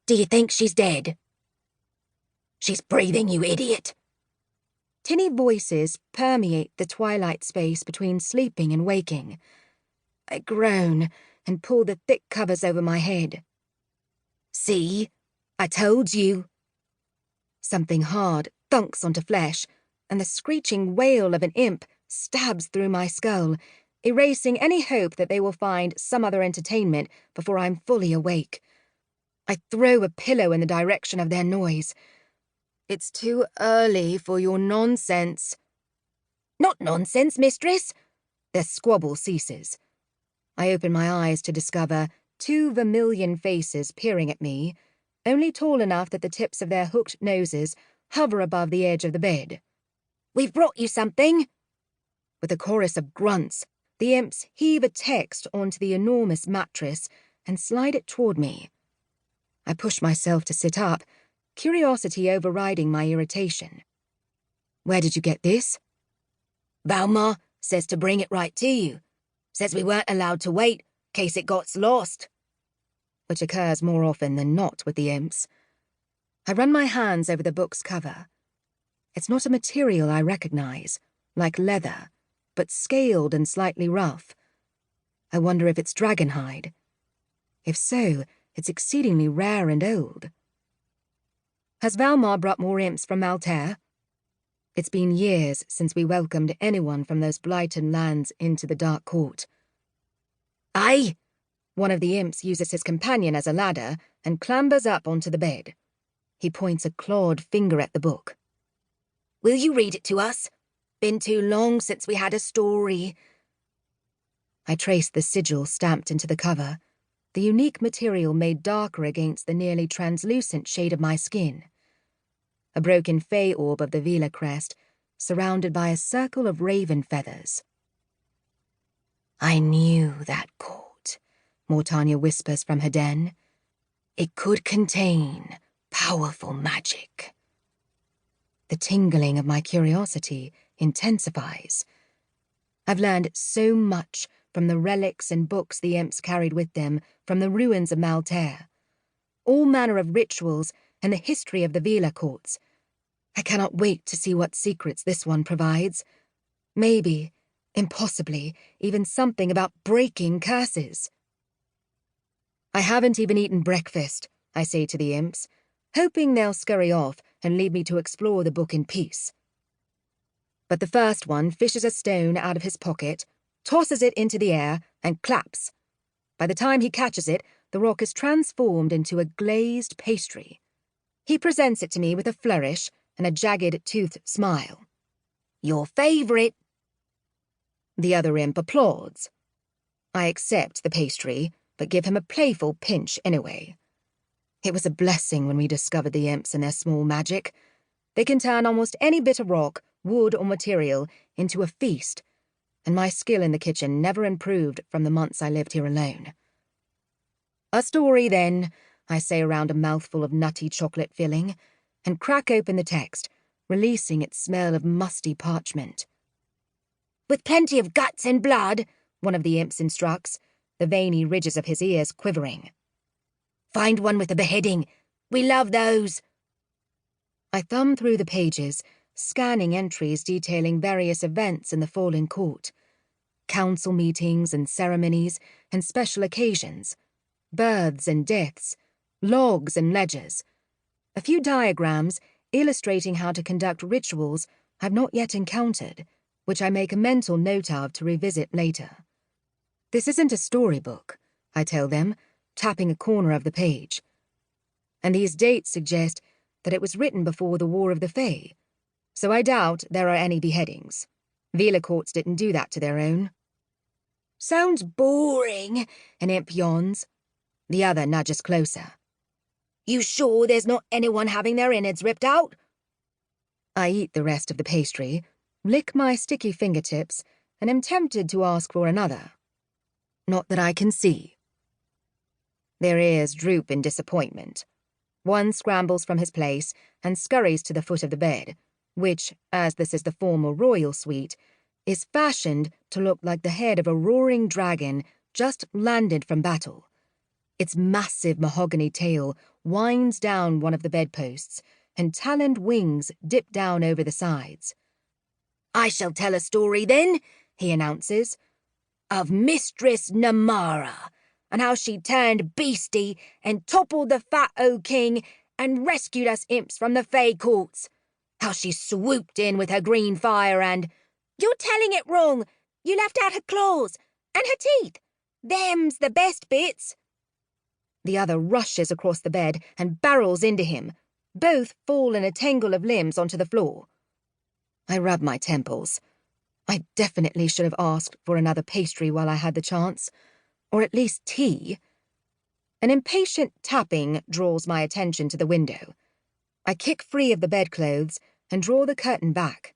Do you think she's dead? She's breathing, you idiot. Tinny voices permeate the twilight space between sleeping and waking. I groan and pull the thick covers over my head. See? I told you. Something hard thunks onto flesh, and the screeching wail of an imp stabs through my skull, erasing any hope that they will find some other entertainment before I'm fully awake. I throw a pillow in the direction of their noise. It's too early for your nonsense. Not nonsense, mistress. Their squabble ceases. I open my eyes to discover 2 vermilion faces peering at me, only tall enough that the tips of their hooked noses hover above the edge of the bed. We've brought you something. With a chorus of grunts, the imps heave a text onto the enormous mattress and slide it toward me. I push myself to sit up, curiosity overriding my irritation. Where did you get this? Valmar says to bring it right to you. Says we weren't allowed to wait, case it got lost. Which occurs more often than not with the imps. I run my hands over the book's cover. It's not a material I recognize, like leather, but scaled and slightly rough. I wonder if it's dragonhide. If so, it's exceedingly rare and old. Has Valmar brought more imps from Maltaire? It's been years since we welcomed anyone from those blighted lands into the Dark Court. Aye! One of the imps uses his companion as a ladder and clambers up onto the bed. He points a clawed finger at the book. Will you read it to us? Been too long since we had a story. I trace the sigil stamped into the cover, the unique material made darker against the nearly translucent shade of my skin. A broken fey orb of the Vila crest, surrounded by a circle of raven feathers. I knew that court, Mortania whispers from her den. It could contain powerful magic. The tingling of my curiosity intensifies. I've learned so much from the relics and books the imps carried with them from the ruins of Maltaire. All manner of rituals and the history of the Vila courts. I cannot wait to see what secrets this one provides. Maybe, impossibly, even something about breaking curses. I haven't even eaten breakfast, I say to the imps, hoping they'll scurry off and leave me to explore the book in peace. But the first one fishes a stone out of his pocket, tosses it into the air, and claps. By the time he catches it, the rock is transformed into a glazed pastry. He presents it to me with a flourish and a jagged-toothed smile. Your favourite. The other imp applauds. I accept the pastry, but give him a playful pinch anyway. It was a blessing when we discovered the imps and their small magic. They can turn almost any bit of rock, wood, or material into a feast, and my skill in the kitchen never improved from the months I lived here alone. A story, then, I say around a mouthful of nutty chocolate filling, and crack open the text, releasing its smell of musty parchment. With plenty of guts and blood, one of the imps instructs, the veiny ridges of his ears quivering. Find one with a beheading. We love those. I thumb through the pages, scanning entries detailing various events in the Fallen Court. Council meetings and ceremonies and special occasions. Births and deaths. Logs and ledgers. A few diagrams illustrating how to conduct rituals I've not yet encountered, which I make a mental note of to revisit later. This isn't a storybook, I tell them, tapping a corner of the page. And these dates suggest that it was written before the War of the Fae, so I doubt there are any beheadings. Vila courts didn't do that to their own. Sounds boring, an imp yawns. The other nudges closer. You sure there's not anyone having their innards ripped out? I eat the rest of the pastry, lick my sticky fingertips, and am tempted to ask for another. Not that I can see. Their ears droop in disappointment. One scrambles from his place and scurries to the foot of the bed, which, as this is the former royal suite, is fashioned to look like the head of a roaring dragon just landed from battle. Its massive mahogany tail winds down one of the bedposts, and taloned wings dip down over the sides. "I shall tell a story then," he announces, "of Mistress Namara, and how she turned beastie and toppled the fat old king and rescued us imps from the Fey courts. How she swooped in with her green fire and—" "You're telling it wrong. You left out her claws and her teeth. Them's the best bits." The other rushes across the bed and barrels into him. Both fall in a tangle of limbs onto the floor. I rub my temples. I definitely should have asked for another pastry while I had the chance, or at least tea. An impatient tapping draws my attention to the window. I kick free of the bedclothes and draw the curtain back.